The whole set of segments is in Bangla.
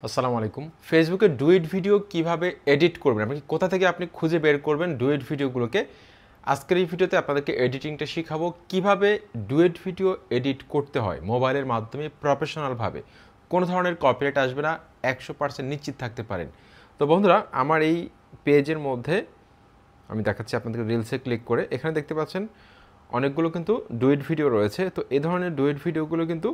আসসালামু আলাইকুম। ফেসবুকে ডুয়েট ভিডিও কিভাবে এডিট করবেন, আপনি কোথা থেকে আপনি খুঁজে বের করবেন ডুয়েট ভিডিওগুলোকে। আজকের এই ভিডিওতে আপনাদেরকে এডিটিংটা শিখাবো, কিভাবে ডুয়েট ভিডিও এডিট করতে হয় মোবাইলের মাধ্যমে প্রফেশনালভাবে। কোনো ধরনের কপিরাইট আসবে না, 100% নিশ্চিত থাকতে পারেন। তো বন্ধুরা, আমার এই পেজের মধ্যে আমি দেখাচ্ছি আপনাদেরকে, রিলসে ক্লিক করে এখানে দেখতে পাচ্ছেন অনেকগুলো কিন্তু ডুয়েট ভিডিও রয়েছে। তো এই ধরনের ডুয়েট ভিডিওগুলো কিন্তু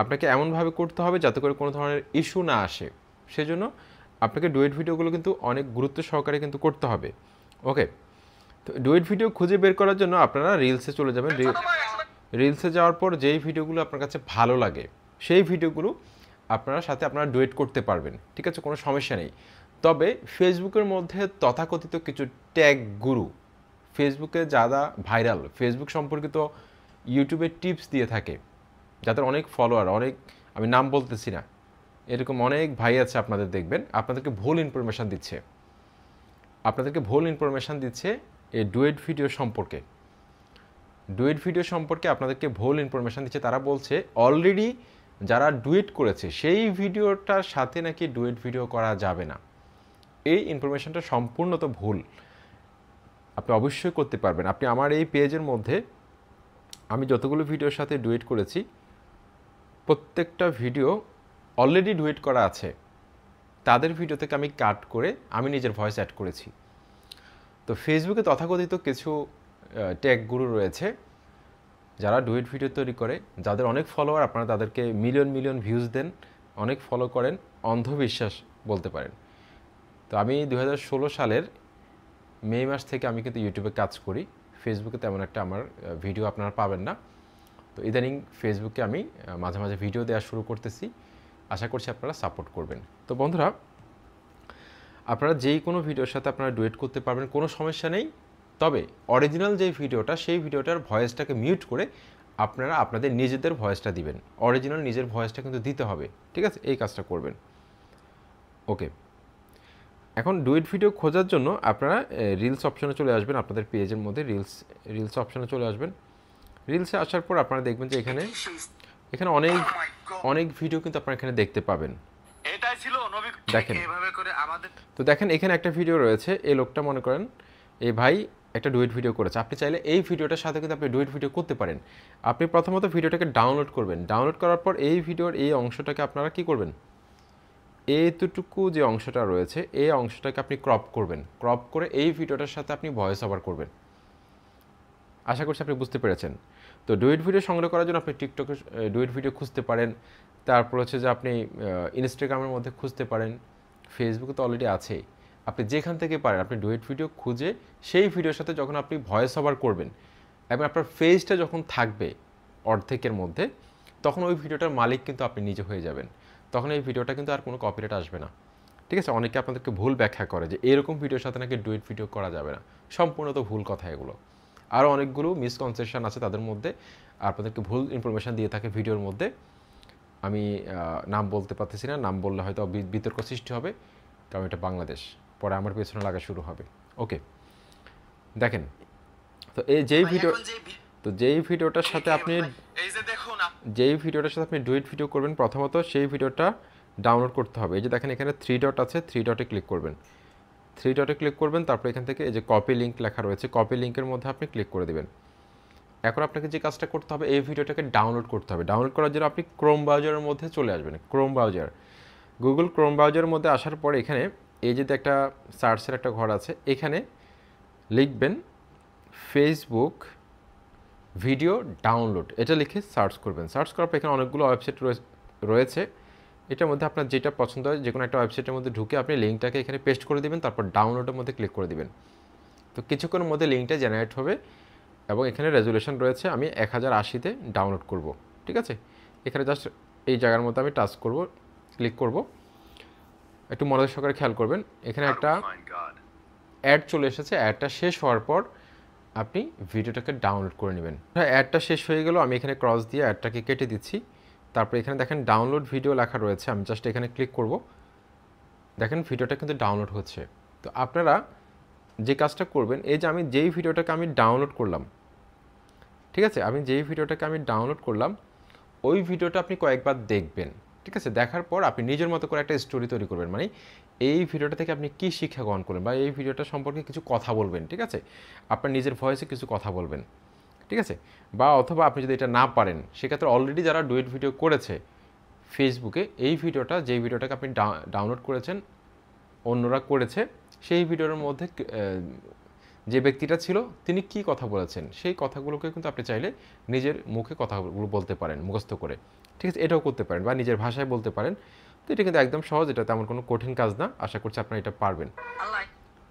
আপনাকে এমনভাবে করতে হবে যাতে করে কোনো ধরনের ইস্যু না আসে। সেজন্য আপনাকে ডুয়েট ভিডিওগুলো কিন্তু অনেক গুরুত্ব সহকারে কিন্তু করতে হবে। ওকে, তো ডুয়েট ভিডিও খুঁজে বের করার জন্য আপনারা রিলসে চলে যাবেন। রিলসে যাওয়ার পর যেই ভিডিওগুলো আপনার কাছে ভালো লাগে সেই ভিডিওগুলো আপনারা ডুয়েট করতে পারবেন, ঠিক আছে, কোনো সমস্যা নেই। তবে ফেসবুকের মধ্যে তথাকথিত কিছু ট্যাগ গুরু, ফেসবুকে যারা ভাইরাল, ফেসবুক সম্পর্কিত ইউটিউবে টিপস দিয়ে থাকে, যাদের অনেক ফলোয়ার, অনেক, আমি নাম বলতেছি না, এরকম অনেক ভাই আছে আপনাদের, দেখবেন আপনাদেরকে ভুল ইনফরমেশান দিচ্ছে এই ডুয়েট ভিডিও সম্পর্কে। আপনাদেরকে ভুল ইনফরমেশান দিচ্ছে। তারা বলছে অলরেডি যারা ডুয়েট করেছে সেই ভিডিওটার সাথে নাকি ডুয়েট ভিডিও করা যাবে না। এই ইনফরমেশানটা সম্পূর্ণ তো ভুল। আপনি অবশ্যই করতে পারবেন। আপনি আমার এই পেজের মধ্যে আমি যতগুলো ভিডিওর সাথে ডুয়েট করেছি প্রত্যেকটা ভিডিও অলরেডি ডুয়েট করা আছে, তাদের ভিডিও থেকে আমি কাট করে আমি নিজের ভয়েস অ্যাড করেছি। তো ফেসবুকে তথাকথিত কিছু ট্যাগ গুরু রয়েছে যারা ডুয়েট ভিডিও তৈরি করে, যাদের অনেক ফলোয়ার, আপনারা তাদেরকে মিলিয়ন মিলিয়ন ভিউজ দেন, অনেক ফলো করেন, অন্ধবিশ্বাস বলতে পারেন। তো আমি 2016 সালের মে মাস থেকে আমি কিন্তু ইউটিউবে কাজ করি। ফেসবুকে তেমন একটা আমার ভিডিও আপনারা পাবেন না। তো ইদানিং ফেসবুকে আমি মাঝে মাঝে ভিডিও দেওয়া শুরু করতেছি, আশা করছি আপনারা সাপোর্ট করবেন। তো বন্ধুরা, আপনারা যেই কোনো ভিডিওর সাথে আপনারা ডুয়েট করতে পারবেন, কোনো সমস্যা নেই। তবে অরিজিনাল যেই ভিডিওটা, সেই ভিডিওটার ভয়েসটাকে মিউট করে আপনারা আপনাদের নিজেদের ভয়েসটা দিবেন। অরিজিনাল নিজের ভয়েসটা কিন্তু দিতে হবে, ঠিক আছে, এই কাজটা করবেন। ওকে, এখন ডুয়েট ভিডিও খোঁজার জন্য আপনারা রিলস অপশনে চলে আসবেন। আপনাদের পেজের মধ্যে রিলস অপশনে চলে আসবেন। রিলসে আসার পর আপনারা দেখবেন যে এখানে অনেক অনেক ভিডিও কিন্তু আপনারা এখানে দেখতে পাবেন। দেখেন, তো দেখেন এখানে একটা ভিডিও রয়েছে। এই লোকটা, মনে করেন এই ভাই একটা ডুয়েট ভিডিও করেছে। আপনি চাইলে এই ভিডিওটার সাথে কিন্তু আপনি ডুয়েট ভিডিও করতে পারেন। আপনি প্রথমত ভিডিওটাকে ডাউনলোড করবেন। ডাউনলোড করার পর এই ভিডিওর এই অংশটাকে আপনারা কি করবেন, এইটুকু যে অংশটা রয়েছে এই অংশটাকে আপনি ক্রপ করবেন। ক্রপ করে এই ভিডিওটার সাথে আপনি ভয়েস ওভার করবেন। আশা করছি আপনি বুঝতে পেরেছেন। তো ডুয়েট ভিডিও সংগ্রহ করার জন্য আপনি টিকটকে ডুয়েট ভিডিও খুঁজতে পারেন, তারপর হচ্ছে যে আপনি ইনস্টাগ্রামের মধ্যে খুঁজতে পারেন, ফেসবুকে তো অলরেডি আছেই। আপনি যেখান থেকে পারেন আপনি ডুয়েট ভিডিও খুঁজে সেই ভিডিওর সাথে যখন আপনি ভয়েস ওভার করবেন এবং আপনার ফেসটা যখন থাকবে অর্ধেকের মধ্যে, তখন ওই ভিডিওটার মালিক কিন্তু আপনি নিজে হয়ে যাবেন। তখন এই ভিডিওটা কিন্তু আর কোনো কপিরাইট আসবে না, ঠিক আছে। অনেকে আপনাদেরকে ভুল ব্যাখ্যা করে যে এরকম ভিডিওর সাথে নাকি ডুয়েট ভিডিও করা যাবে না। সম্পূর্ণ তো ভুল কথা এগুলো। আরও অনেকগুলো মিসকনসেপশন আছে তাদের মধ্যে, আপনাদেরকে ভুল ইনফরমেশান দিয়ে থাকে ভিডিওর মধ্যে। আমি নাম বলতে পারতেছি না, নাম বললে হয়তো বিতর্ক সৃষ্টি হবে, কারণ এটা বাংলাদেশ, পরে আমার পেছনে লাগা শুরু হবে। ওকে, দেখেন, তো এই যেই ভিডিওটার সাথে আপনি ডুয়েট ভিডিও করবেন, প্রথমত সেই ভিডিওটা ডাউনলোড করতে হবে। এই যে দেখেন এখানে 3 ডট আছে, 3 ডটে ক্লিক করবেন। 3 ডটে ক্লিক করবেন, তারপর এখান থেকে এই যে কপি লিঙ্ক লেখা রয়েছে, কপি লিঙ্কের মধ্যে আপনি ক্লিক করে দেবেন। এখন আপনাকে যে কাজটা করতে হবে, এই ভিডিওটাকে ডাউনলোড করতে হবে। ডাউনলোড করার জন্য আপনি ক্রোম ব্রাউজারের মধ্যে চলে আসবেন। গুগল ক্রোম ব্রাউজারের মধ্যে আসার পরে এখানে এই যে একটা সার্চের একটা ঘর আছে, এখানে লিখবেন ফেসবুক ভিডিও ডাউনলোড, এটা লিখে সার্চ করবেন। সার্চ করার পর এখানে অনেকগুলো ওয়েবসাইট রয়েছে। এটার মধ্যে আপনার যেটা পছন্দ হয়, যে কোনো একটা ওয়েবসাইটের মধ্যে ঢুকে আপনি লিঙ্কটাকে এখানে পেস্ট করে দেবেন, তারপর ডাউনলোডের মধ্যে ক্লিক করে দেবেন। তো কিছুক্ষণের মধ্যে লিঙ্কটা জেনারেট হবে এবং এখানে রেজুলেশন রয়েছে, আমি 1080-তে ডাউনলোড করব, ঠিক আছে। এখানে জাস্ট এই জায়গার মধ্যে আমি টাচ করব, ক্লিক করব। একটু মনোযোগ সহকারে খেয়াল করবেন, এখানে একটা অ্যাড চলে এসেছে। অ্যাডটা শেষ হওয়ার পর আপনি ভিডিওটাকে ডাউনলোড করে নেবেন। অ্যাডটা শেষ হয়ে গেল, আমি এখানে ক্রস দিয়ে অ্যাডটাকে কেটে দিচ্ছি। তারপরে এখানে দেখেন ডাউনলোড ভিডিও লেখা রয়েছে, আমি জাস্ট এখানে ক্লিক করব। দেখেন ভিডিওটা কিন্তু ডাউনলোড হচ্ছে। তো আপনারা যে কাজটা করবেন, এই যে আমি যেই ভিডিওটাকে আমি ডাউনলোড করলাম, ঠিক আছে, ওই ভিডিওটা আপনি কয়েকবার দেখবেন, ঠিক আছে? দেখার পর আপনি নিজের মতো করে একটা স্টোরি তৈরি করবেন, মানে এই ভিডিওটা থেকে আপনি কী শিক্ষা গ্রহণ করবেন বা এই ভিডিওটা সম্পর্কে কিছু কথা বলবেন, ঠিক আছে? আপনার নিজের ভয়েসে কিছু কথা বলবেন, ঠিক আছে? বা অথবা আপনি যদি এটা না পারেন, সেক্ষেত্রে অলরেডি যারা ডুয়েট ভিডিও করেছে ফেসবুকে, এই ভিডিওটা যেই ভিডিওটাকে আপনি ডাউনলোড করেছেন অন্যরা করেছে, সেই ভিডিওর মধ্যে যে ব্যক্তিটা ছিল তিনি কি কথা বলেছেন সেই কথাগুলোকে কিন্তু আপনি চাইলে নিজের মুখে কথাগুলো বলতে পারেন মুখস্থ করে, ঠিক আছে? এটাও করতে পারেন বা নিজের ভাষায় বলতে পারেন। তো এটা কিন্তু একদম সহজ, এটা তেমন কোনো কঠিন কাজ না। আশা করছি আপনারা এটা পারবেন,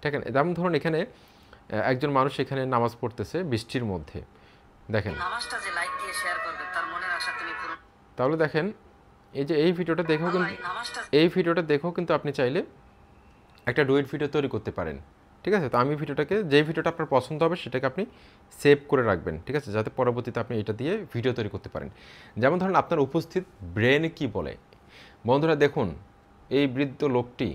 ঠিক আছে? যেমন ধরুন এখানে একজন মানুষ এখানে নামাজ পড়তেছে বৃষ্টির মধ্যে, দেখেন তাহলে দেখেন এই ভিডিওটা দেখেও কিন্তু আপনি চাইলে একটা ডুয়েট ভিডিও তৈরি করতে পারেন, ঠিক আছে? তো আমি যেই ভিডিওটা আপনার পছন্দ হবে সেটাকে আপনি সেভ করে রাখবেন, ঠিক আছে? যাতে পরবর্তীতে আপনি এটা দিয়ে ভিডিও তৈরি করতে পারেন। যেমন ধরুন আপনার উপস্থিত ব্রেন কি বলে। বন্ধুরা দেখুন, এই বৃদ্ধ লোকটি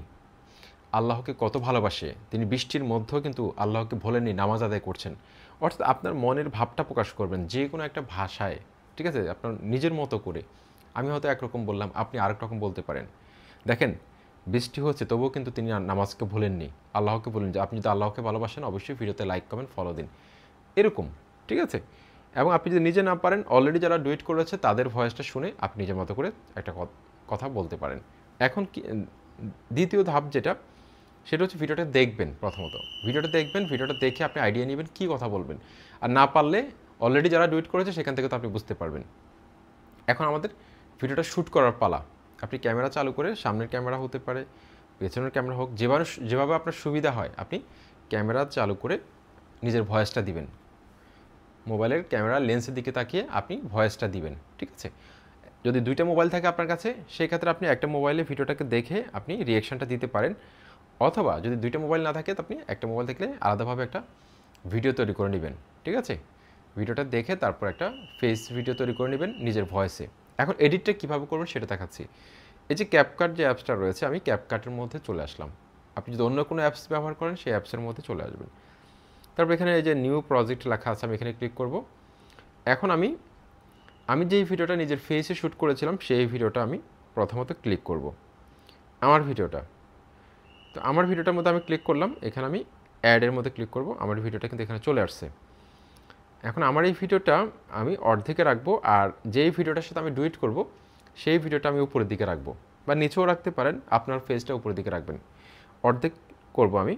আল্লাহকে কত ভালোবাসে, তিনি বৃষ্টির মধ্যেও কিন্তু আল্লাহকে ভোলেননি, নামাজ আদায় করছেন। অর্থাৎ আপনার মনের ভাবটা প্রকাশ করবেন যে কোনো একটা ভাষায়, ঠিক আছে? আপনার নিজের মতো করে। আমি হয়তো একরকম বললাম, আপনি আরেক রকম বলতে পারেন। দেখেন বৃষ্টি হচ্ছে তবুও কিন্তু তিনি নামাজকে ভুলেননি, আল্লাহকে বলেন যে আপনি যদি আল্লাহকে ভালোবাসেন অবশ্যই ভিডিওতে লাইক কমেন্ট ফলো দিন, এরকম, ঠিক আছে? এবং আপনি যদি নিজে না পারেন, অলরেডি যারা ডুয়েট করেছে তাদের ভয়েসটা শুনে আপনি নিজের মতো করে একটা কথা বলতে পারেন। এখন কি দ্বিতীয় ধাপ সেটা হচ্ছে ভিডিওটা দেখবেন। প্রথমত ভিডিওটা দেখে আপনি আইডিয়া নেবেন কী কথা বলবেন, আর না পারলে অলরেডি যারা ডুয়েট করেছে সেখান থেকে তো আপনি বুঝতে পারবেন। এখন আমাদের ভিডিওটা শ্যুট করার পালা। আপনি ক্যামেরা চালু করে, সামনের ক্যামেরা হতে পারে, পেছনের ক্যামেরা হোক, যেভাবে আপনার সুবিধা হয় আপনি ক্যামেরা চালু করে নিজের ভয়েসটা দিবেন। মোবাইলের ক্যামেরা লেন্সের দিকে তাকিয়ে আপনি ভয়েসটা দিবেন, ঠিক আছে? যদি দুইটা মোবাইল থাকে আপনার কাছে, সেই ক্ষেত্রে আপনি একটা মোবাইলে ভিডিওটাকে দেখে আপনি রিয়াকশানটা দিতে পারেন, অথবা যদি দুইটা মোবাইল না থাকে আপনি একটা মোবাইল থাকলে আলাদাভাবে একটা ভিডিও তৈরি করে নেবেন, ঠিক আছে? ভিডিওটা দেখে তারপর একটা ফেস ভিডিও তৈরি করে নেবেন নিজের ভয়েসে। এখন এডিটটা কীভাবে করবেন সেটা দেখাচ্ছি। এই যে ক্যাপকাট যে অ্যাপসটা রয়েছে, আমি ক্যাপকাটের মধ্যে চলে আসলাম। আপনি যদি অন্য কোনো অ্যাপস ব্যবহার করেন সেই অ্যাপসের মধ্যে চলে আসবেন। তারপর এখানে এই যে নিউ প্রজেক্ট লেখা আছে, আমি এখানে ক্লিক করব। এখন আমি যেই ভিডিওটা নিজের ফেসে শ্যুট করেছিলাম সেই ভিডিওটা আমি প্রথমত ক্লিক করব, আমার ভিডিওটা। তো আমার ভিডিওটার মধ্যে আমি ক্লিক করলাম, এখানে আমি অ্যাডের মধ্যে ক্লিক করব। আমার ভিডিওটা কিন্তু এখানে চলে আসছে। এখন আমার এই ভিডিওটা আমি অর্ধেকে রাখবো, আর যেই ভিডিওটার সাথে আমি ডুয়েট করব সেই ভিডিওটা আমি উপরের দিকে রাখবো, বা নিচেও রাখতে পারেন, আপনার ফেসটা উপরের দিকে রাখবেন। অর্ধেক করব আমি।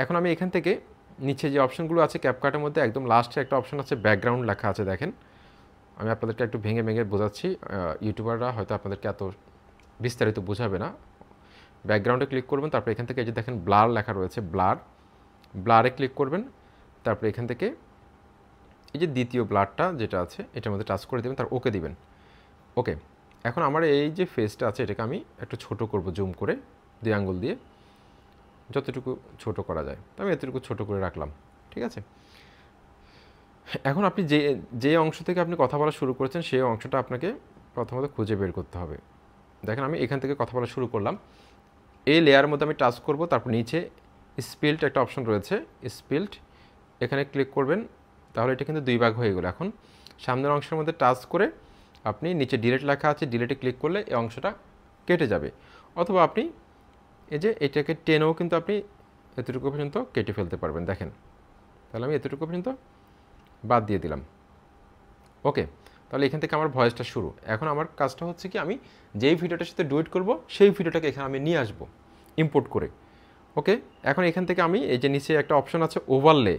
এখন আমি এখান থেকে নিচে যে অপশনগুলো আছে ক্যাপকাটের মধ্যে একদম লাস্টে একটা অপশন আছে ব্যাকগ্রাউন্ড লেখা আছে, দেখেন। আমি আপনাদেরকে একটু ভেঙে বোঝাচ্ছি, ইউটিউবাররা হয়তো আপনাদেরকে এত বিস্তারিত বোঝাবে না। ব্যাকগ্রাউন্ডে ক্লিক করবেন, তারপর এখান থেকে এই যে দেখেন ব্লার লেখা রয়েছে, ব্লারে ক্লিক করবেন। তারপরে এখান থেকে এই যে দ্বিতীয় ব্লারটা যেটা আছে এটার মধ্যে টাচ করে দেবেন, তার ওকে দিবেন। ওকে, এখন আমার এই যে ফেসটা আছে এটাকে আমি একটু ছোট করব, জুম করে 2 আঙ্গুল দিয়ে যতটুকু ছোট করা যায়। তো আমি এতটুকু ছোট করে রাখলাম, ঠিক আছে? এখন আপনি যে অংশ থেকে আপনি কথা বলা শুরু করেছেন সেই অংশটা আপনাকে প্রথমত খুঁজে বের করতে হবে। দেখেন আমি এখান থেকে কথা বলা শুরু করলাম, এই লেয়ারের মধ্যে আমি টাচ করব, তারপর নিচে স্পিল্ট একটা অপশন রয়েছে, স্পিল্ট, এখানে ক্লিক করবেন। তাহলে এটা কিন্তু 2 ভাগ হয়ে গেল। এখন সামনের অংশের মধ্যে টাচ করে আপনি নিচে ডিলিট লেখা আছে, ডিলিটে ক্লিক করলে এই অংশটা কেটে যাবে, অথবা আপনি এই যে এটাকে টেনেও কিন্তু আপনি এতটুকু পর্যন্ত কেটে ফেলতে পারবেন। দেখেন, তাহলে আমি এতটুকু পর্যন্ত বাদ দিয়ে দিলাম। ওকে, তাহলে এখান থেকে আমার ভয়েসটা শুরু। এখন আমার কাজটা হচ্ছে কি, আমি যেই ভিডিওটার সাথে ডুয়েট করব সেই ভিডিওটাকে এখানে আমি নিয়ে আসব ইম্পোর্ট করে। ওকে, এখন এখান থেকে আমি এই যে নিচে একটা অপশন আছে ওভারলে,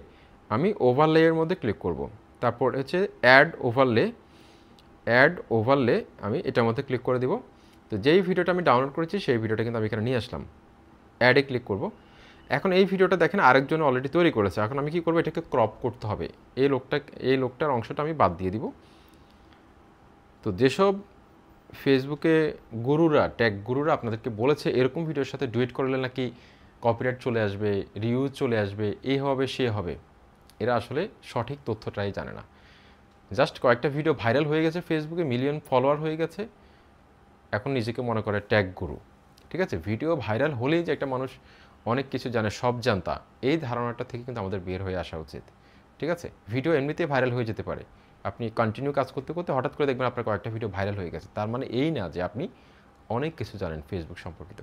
আমি ওভারলেয়ের মধ্যে ক্লিক করব। তারপর হচ্ছে অ্যাড ওভারলে, আমি এটার মধ্যে ক্লিক করে দিব। তো যেই ভিডিওটা আমি ডাউনলোড করেছি সেই ভিডিওটা কিন্তু আমি এখানে নিয়ে আসলাম, অ্যাডে ক্লিক করব। এখন এই ভিডিওটা দেখেন আরেকজন অলরেডি তৈরি করেছে। এখন আমি কি করব, এটাকে ক্রপ করতে হবে, এই লোকটার অংশটা আমি বাদ দিয়ে দিব। তো যেসব ফেসবুকে ট্যাগ গুরুরা আপনাদেরকে বলেছে এরকম ভিডিওর সাথে ডুয়েট করলে নাকি কপিরাইট চলে আসবে, রিউজ চলে আসবে, এই হবে সে হবে, এরা আসলে সঠিক তথ্যটাই জানে না। জাস্ট কয়েকটা ভিডিও ভাইরাল হয়ে গেছে, ফেসবুকে মিলিয়ন ফলোয়ার হয়ে গেছে, এখন নিজেকে মনে করে ট্যাগ গুরু, ঠিক আছে? ভিডিও ভাইরাল হলেই যে একটা মানুষ অনেক কিছু জানে, সব জানতা, এই ধারণাটা থেকে কিন্তু আমাদের বের হয়ে আসা উচিত, ঠিক আছে? ভিডিও এমনিতেই ভাইরাল হয়ে যেতে পারে, আপনি কন্টিনিউ কাজ করতে করতে হঠাৎ করে দেখবেন আপনার কয়েকটা ভিডিও ভাইরাল হয়ে গেছে, তার মানে এই না যে আপনি অনেক কিছু জানেন ফেসবুক সম্পর্কিত।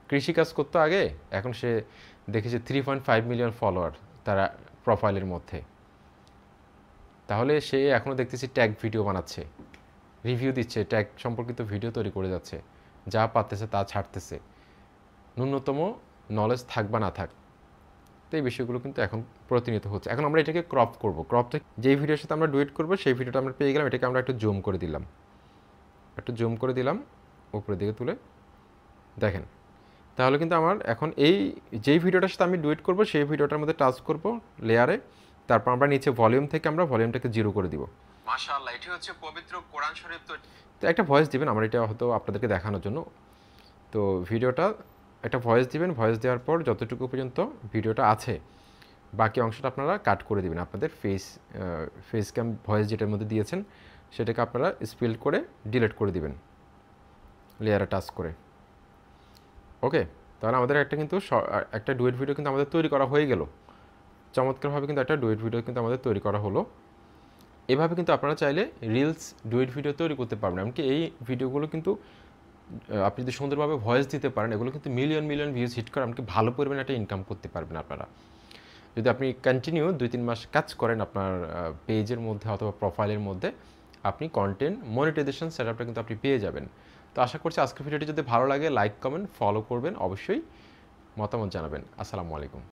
কৃষিকাজ করতো আগে, এখন সে দেখেছে 3.5 মিলিয়ন ফলোয়ার তারা প্রোফাইলের মধ্যে। তাহলে সে এখনও দেখতেছি ট্যাগ ভিডিও বানাচ্ছে, রিভিউ দিচ্ছে, ট্যাগ সম্পর্কিত ভিডিও তৈরি করে যাচ্ছে, যা পারতেছে তা ছাড়তেছে, ন্যূনতম নলেজ থাক বা না থাক। তো এই বিষয়গুলো কিন্তু এখন প্রতিনিয়ত হচ্ছে। এখন আমরা এটাকে ক্রপ করব। ক্রপটা যেই ভিডিওর সাথে আমরা ডুয়েট করব সেই ভিডিওটা আমরা পেয়ে গেলাম, এটাকে আমরা একটু জুম করে দিলাম, উপরের দিকে তুলে দেখেন। তাহলে কিন্তু আমার এখন এই যেই ভিডিওটার সাথে আমি ডুয়েট করব সেই ভিডিওটার মধ্যে টাচ করব লেয়ারে, তারপর আমরা নিচে ভলিউম থেকে আমরা ভলিউমটাকে 0 করে দিব। মাশাআল্লাহ, এটি হচ্ছে পবিত্র কোরআন শরীফ। তো একটা ভয়েস দিবেন, আমরা এটা হয়তো আপনাদেরকে দেখানোর জন্য। তো ভিডিওটা একটা ভয়েস দিবেন, ভয়েস দেওয়ার পর যতটুকু পর্যন্ত ভিডিওটা আছে বাকি অংশটা আপনারা কাট করে দিবেন। আপনাদের ফেস ক্যাম ভয়েস যেটার মধ্যে দিয়েছেন সেটাকে আপনারা স্পেল করে ডিলিট করে দিবেন লেয়ারে টাচ করে। ওকে, তাহলে আমাদের একটা ডুয়েট ভিডিও কিন্তু আমাদের তৈরি করা হয়ে গেল। চমৎকারভাবে কিন্তু একটা ডুয়েট ভিডিও কিন্তু আমাদের তৈরি করা হলো। এভাবে কিন্তু আপনারা চাইলে রিলস ডুয়েট ভিডিও তৈরি করতে পারবেন। এমনকি এই ভিডিওগুলো কিন্তু আপনি যদি সুন্দরভাবে ভয়েস দিতে পারেন, এগুলো কিন্তু মিলিয়ন মিলিয়ন ভিউজ হিট করে এমনকি ভালো পরিমাণে একটা ইনকাম করতে পারবেন আপনারা। যদি আপনি কন্টিনিউ 2-3 মাস কাজ করেন আপনার পেজের মধ্যে অথবা প্রোফাইলের মধ্যে, আপনি কন্টেন্ট মনিটাইজেশন সেটআপটা কিন্তু আপনি পেয়ে যাবেন। তো আশা করছি আজকের ভিডিওটি যদি ভালো লাগে লাইক, কমেন্ট, ফলো করবেন, অবশ্যই মতামত জানাবেন। আসসালামু আলাইকুম।